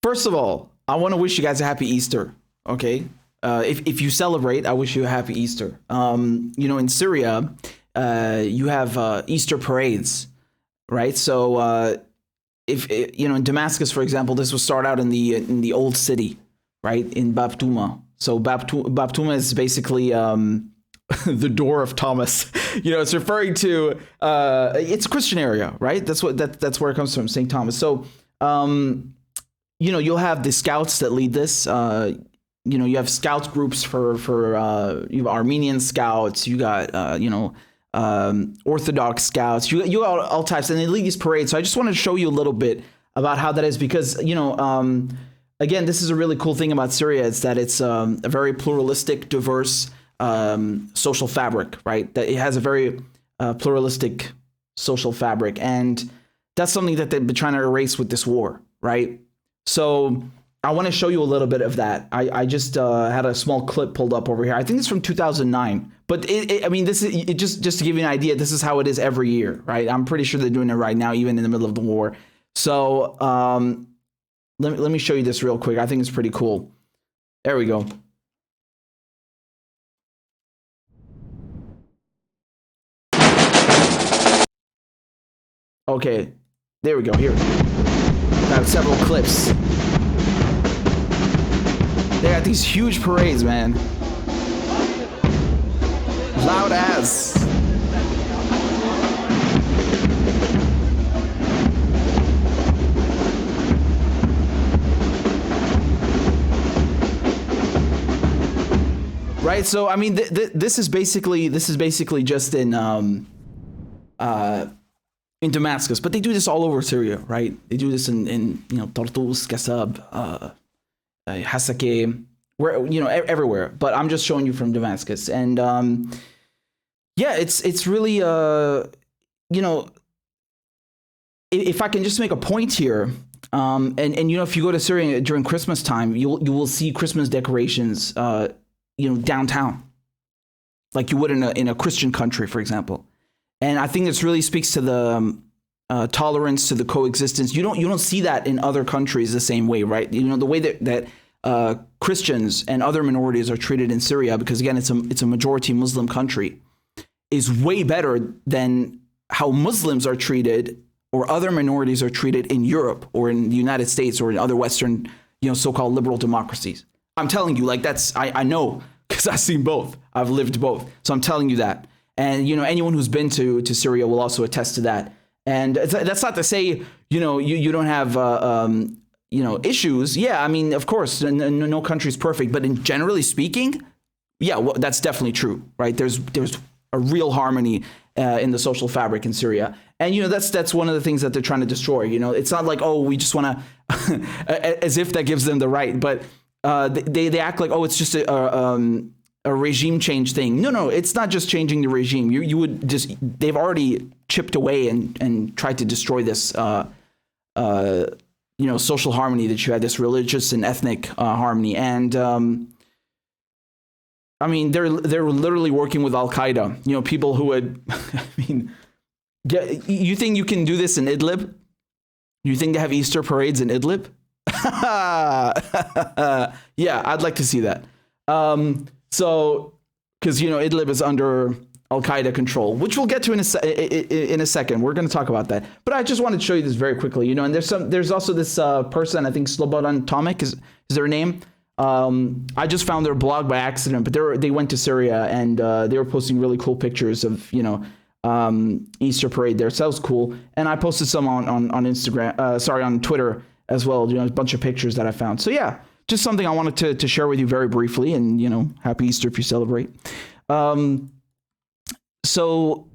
First of all, I want to wish you guys a happy Easter. Okay, if you celebrate, I wish you a happy Easter. In Syria, you have Easter parades, right? So if in Damascus, for example, this will start out in the old city, right, in Bab Tuma. So Bab Tuma is basically the door of Thomas. It's referring to it's a Christian area, right? That's where it comes from, St. Thomas. So you'll have the scouts that lead this. You have scouts groups for you have Armenian scouts. You got Orthodox scouts. You got all types, and they lead these parades. So I just wanted to show you a little bit about how that is, because again, this is a really cool thing about Syria. It's that it's a very pluralistic, diverse social fabric, right? That it has a very pluralistic social fabric, and that's something that they've been trying to erase with this war, right? So I want to show you a little bit of that. I just had a small clip pulled up over here. I think it's from 2009. But this is just to give you an idea. This is how it is every year, right? I'm pretty sure they're doing it right now, even in the middle of the war. So let me show you this real quick. I think it's pretty cool. There we go. Okay, there we go. Here, I have several clips. They got these huge parades, man. Loud as. Right. So I mean, this is basically just in Damascus, but they do this all over Syria, right? They do this in Tartus, Kasab, Hasake, where everywhere. But I'm just showing you from Damascus, and it's really if I can just make a point here, and if you go to Syria during Christmas time, you will see Christmas decorations, downtown, like you would in a Christian country, for example. And I think this really speaks to the tolerance, to the coexistence. You don't see that in other countries the same way, right? The way that Christians and other minorities are treated in Syria, because again, it's a majority Muslim country, is way better than how Muslims are treated or other minorities are treated in Europe or in the United States or in other Western, so-called liberal democracies. I'm telling you, like I know, because I've seen both. I've lived both. So I'm telling you that. And, anyone who's been to Syria will also attest to that. And that's not to say, you don't have, issues. Yeah, I mean, of course, no country's perfect. But in generally speaking, that's definitely true, right? There's a real harmony in the social fabric in Syria. And, that's one of the things that they're trying to destroy. It's not like, we just want to, as if that gives them the right. But they act like, it's just a regime change thing. No, it's not just changing the regime. You would just, they've already chipped away and tried to destroy this, social harmony that you had, this religious and ethnic harmony. And they're literally working with Al Qaeda. People who would, you think you can do this in Idlib? You think they have Easter parades in Idlib? Yeah, I'd like to see that. So, because Idlib is under Al Qaeda control, which we'll get to in a second. We're going to talk about that. But I just wanted to show you this very quickly. And there's also this person, I think Slobodan Tomic is their name. I just found their blog by accident, but they went to Syria and they were posting really cool pictures of Easter parade there. So that was cool. And I posted some on Instagram, on Twitter as well. A bunch of pictures that I found. So yeah. Just something I wanted to share with you very briefly, and happy Easter if you celebrate. So